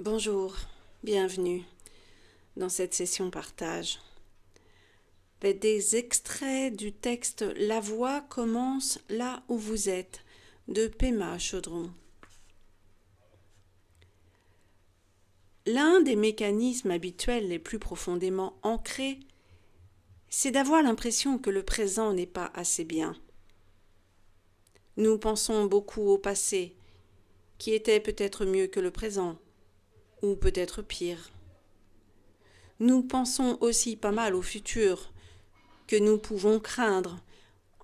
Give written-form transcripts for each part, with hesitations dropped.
Bonjour, bienvenue dans cette session partage. Des extraits du texte La voix commence là où vous êtes de Pema Chodron. L'un des mécanismes habituels les plus profondément ancrés, c'est d'avoir l'impression que le présent n'est pas assez bien. Nous pensons beaucoup au passé, qui était peut-être mieux que le présent, ou peut-être pire. Nous pensons aussi pas mal au futur, que nous pouvons craindre,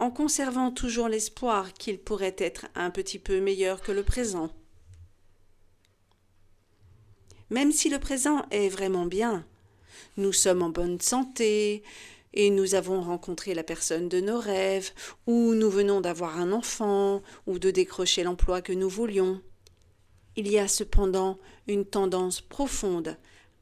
en conservant toujours l'espoir qu'il pourrait être un petit peu meilleur que le présent. Même si le présent est vraiment bien, nous sommes en bonne santé, et nous avons rencontré la personne de nos rêves, ou nous venons d'avoir un enfant, ou de décrocher l'emploi que nous voulions. Il y a cependant une tendance profonde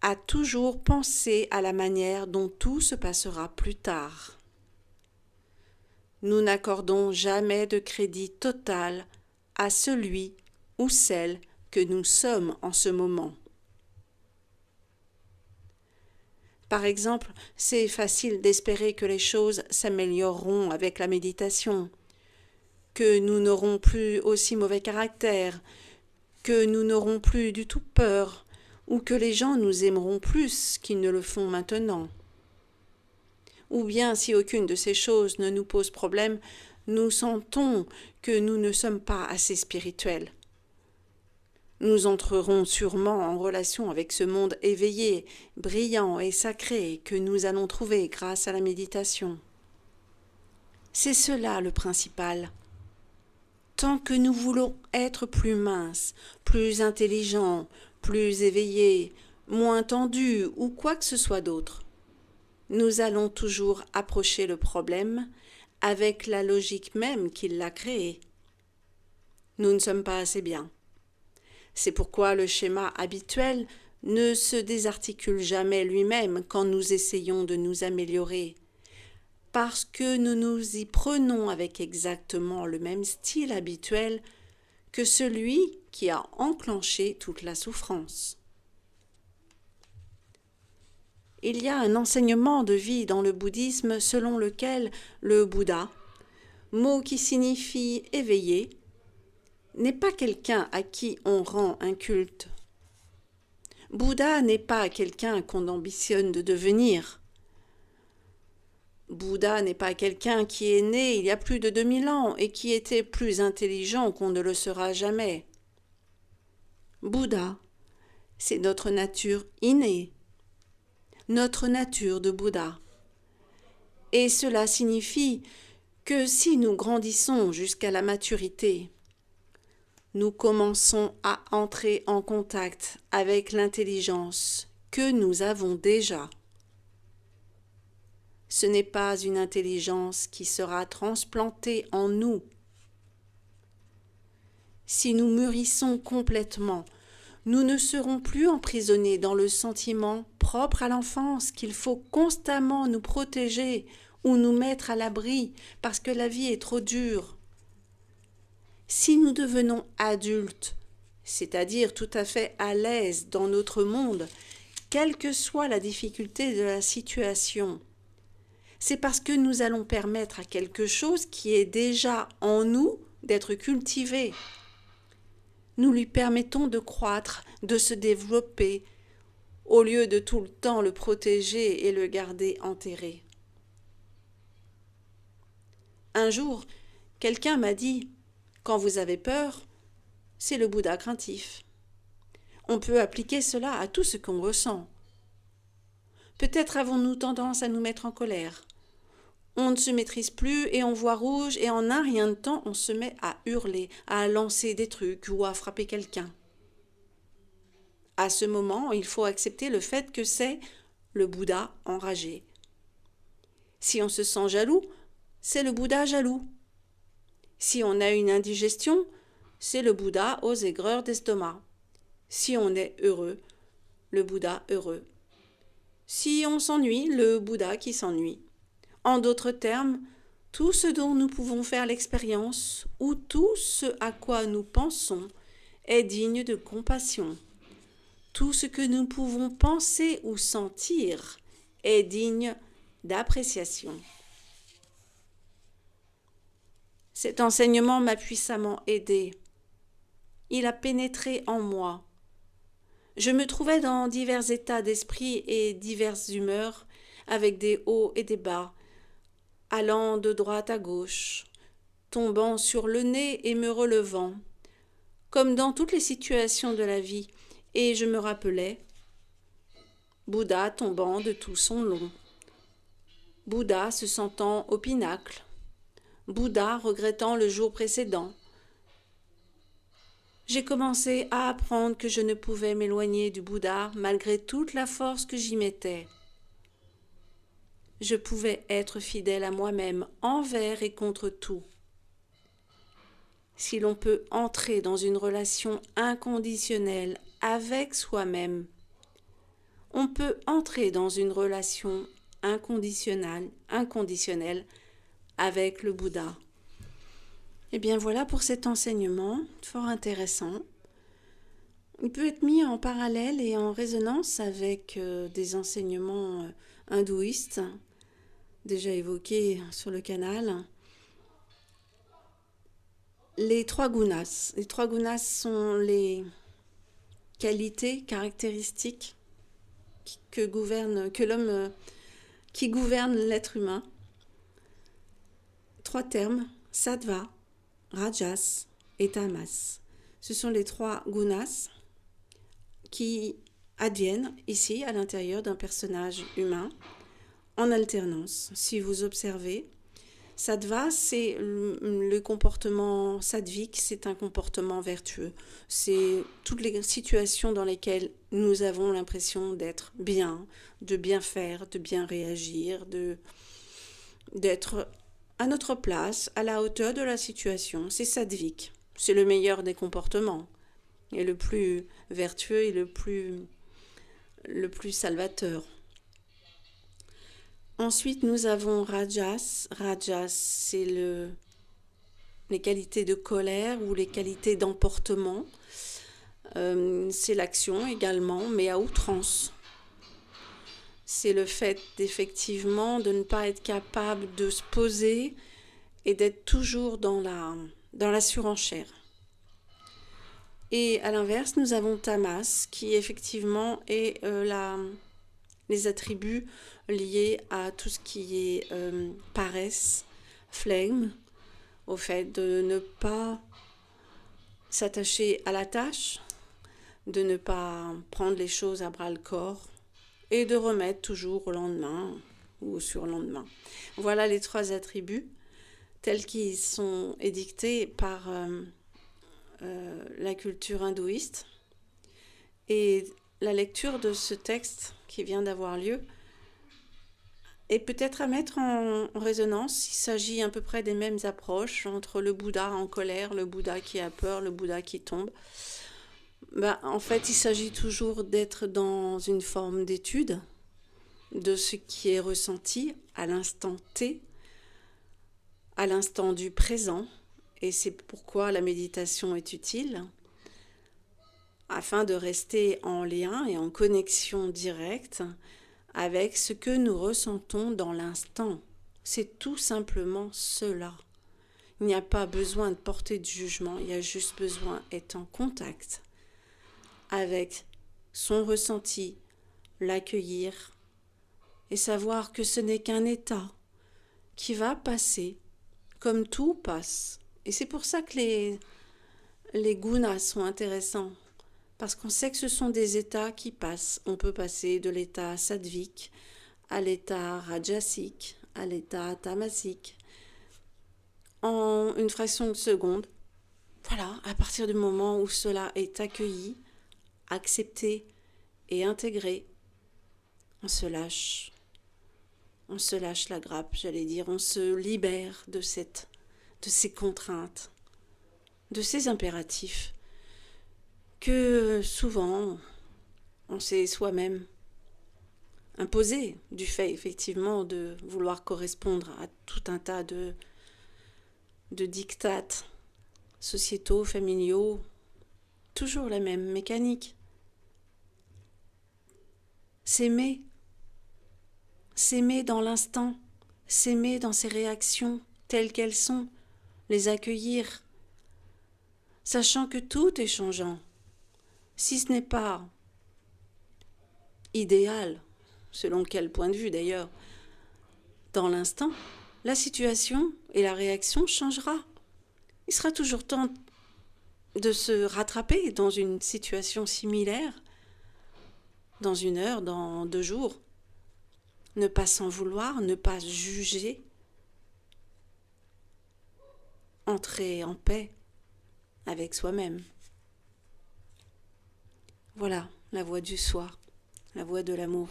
à toujours penser à la manière dont tout se passera plus tard. Nous n'accordons jamais de crédit total à celui ou celle que nous sommes en ce moment. Par exemple, c'est facile d'espérer que les choses s'amélioreront avec la méditation, que nous n'aurons plus aussi mauvais caractère, que nous n'aurons plus du tout peur, ou que les gens nous aimeront plus qu'ils ne le font maintenant. Ou bien, si aucune de ces choses ne nous pose problème, nous sentons que nous ne sommes pas assez spirituels. Nous entrerons sûrement en relation avec ce monde éveillé, brillant et sacré que nous allons trouver grâce à la méditation. C'est cela le principal. Tant que nous voulons être plus minces, plus intelligents, plus éveillés, moins tendus ou quoi que ce soit d'autre, nous allons toujours approcher le problème avec la logique même qui l'a créé. Nous ne sommes pas assez bien. C'est pourquoi le schéma habituel ne se désarticule jamais lui-même quand nous essayons de nous améliorer, parce que nous nous y prenons avec exactement le même style habituel que celui qui a enclenché toute la souffrance. Il y a un enseignement de vie dans le bouddhisme selon lequel le Bouddha, mot qui signifie éveillé, n'est pas quelqu'un à qui on rend un culte. Bouddha n'est pas quelqu'un qu'on ambitionne de devenir. Bouddha n'est pas quelqu'un qui est né il y a plus de 2000 ans et qui était plus intelligent qu'on ne le sera jamais. Bouddha, c'est notre nature innée, notre nature de Bouddha. Et cela signifie que si nous grandissons jusqu'à la maturité, nous commençons à entrer en contact avec l'intelligence que nous avons déjà. Ce n'est pas une intelligence qui sera transplantée en nous. Si nous mûrissons complètement, nous ne serons plus emprisonnés dans le sentiment propre à l'enfance qu'il faut constamment nous protéger ou nous mettre à l'abri parce que la vie est trop dure. Si nous devenons adultes, c'est-à-dire tout à fait à l'aise dans notre monde, quelle que soit la difficulté de la situation, c'est parce que nous allons permettre à quelque chose qui est déjà en nous d'être cultivé. Nous lui permettons de croître, de se développer, au lieu de tout le temps le protéger et le garder enterré. Un jour, quelqu'un m'a dit « Quand vous avez peur, c'est le Bouddha craintif. » On peut appliquer cela à tout ce qu'on ressent. Peut-être avons-nous tendance à nous mettre en colère. On ne se maîtrise plus et on voit rouge et en un rien de temps on se met à hurler, à lancer des trucs ou à frapper quelqu'un. À ce moment, il faut accepter le fait que c'est le Bouddha enragé. Si on se sent jaloux, c'est le Bouddha jaloux. Si on a une indigestion, c'est le Bouddha aux aigreurs d'estomac. Si on est heureux, le Bouddha heureux. Si on s'ennuie, le Bouddha qui s'ennuie. En d'autres termes, tout ce dont nous pouvons faire l'expérience ou tout ce à quoi nous pensons est digne de compassion. Tout ce que nous pouvons penser ou sentir est digne d'appréciation. Cet enseignement m'a puissamment aidé. Il a pénétré en moi. Je me trouvais dans divers états d'esprit et diverses humeurs, avec des hauts et des bas, allant de droite à gauche, tombant sur le nez et me relevant, comme dans toutes les situations de la vie, et je me rappelais Bouddha tombant de tout son long, Bouddha se sentant au pinacle, Bouddha regrettant le jour précédent. J'ai commencé à apprendre que je ne pouvais m'éloigner du Bouddha malgré toute la force que j'y mettais. Je pouvais être fidèle à moi-même envers et contre tout. Si l'on peut entrer dans une relation inconditionnelle avec soi-même, on peut entrer dans une relation inconditionnelle avec le Bouddha. Et bien voilà pour cet enseignement fort intéressant. Il peut être mis en parallèle et en résonance avec des enseignements hindouistes déjà évoqués sur le canal. Les trois gunas. Les trois gunas sont les qualités, caractéristiques qui gouverne l'être humain. Trois termes, sattva, rajas et tamas. Ce sont les trois gunas qui adviennent ici à l'intérieur d'un personnage humain en alternance. Si vous observez, sattva, c'est le comportement sattvique, c'est un comportement vertueux. C'est toutes les situations dans lesquelles nous avons l'impression d'être bien, de bien faire, de bien réagir, d'être à notre place, à la hauteur de la situation. C'est sattvique. C'est le meilleur des comportements et le plus vertueux et le plus salvateur. Ensuite, nous avons rajas. Rajas, c'est les qualités de colère ou les qualités d'emportement. C'est l'action également, mais à outrance. C'est le fait effectivement de ne pas être capable de se poser et d'être toujours dans la surenchère. Et à l'inverse, nous avons tamas, qui effectivement est les attributs liés à tout ce qui est paresse, flegme, au fait de ne pas s'attacher à la tâche, de ne pas prendre les choses à bras-le-corps et de remettre toujours au lendemain ou au surlendemain. Voilà les trois attributs tels qu'ils sont édictés par la culture hindouiste. Et la lecture de ce texte qui vient d'avoir lieu est peut-être à mettre en résonance. Il s'agit à peu près des mêmes approches entre le Bouddha en colère, le Bouddha qui a peur, le Bouddha qui tombe. En fait, il s'agit toujours d'être dans une forme d'étude de ce qui est ressenti à l'instant T, à l'instant du présent, et c'est pourquoi la méditation est utile, afin de rester en lien et en connexion directe avec ce que nous ressentons dans l'instant. C'est tout simplement cela. Il n'y a pas besoin de porter de jugement, il y a juste besoin d'être en contact avec son ressenti, l'accueillir et savoir que ce n'est qu'un état qui va passer comme tout passe. Et c'est pour ça que les gunas sont intéressants, parce qu'on sait que ce sont des états qui passent. On peut passer de l'état sattvique à l'état rajasique, à l'état tamasique, en une fraction de seconde. Voilà, à partir du moment où cela est accueilli, accepté et intégré, on se lâche la grappe, j'allais dire, on se libère de ces contraintes, de ces impératifs que souvent on s'est soi-même imposé du fait effectivement de vouloir correspondre à tout un tas de diktats sociétaux, familiaux, toujours la même mécanique. s'aimer, s'aimer dans l'instant, s'aimer dans ses réactions telles qu'elles sont, les accueillir, sachant que tout est changeant. Si ce n'est pas idéal, selon quel point de vue d'ailleurs, dans l'instant, la situation et la réaction changera. Il sera toujours temps de se rattraper dans une situation similaire, dans 1 heure, dans 2 jours. Ne pas s'en vouloir, ne pas juger, entrer en paix avec soi-même. Voilà la voie du soi, la voie de l'amour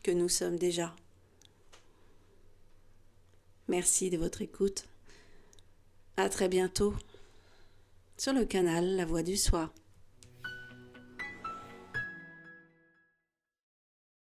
que nous sommes déjà. Merci de votre écoute. À très bientôt sur le canal La Voix du Soi.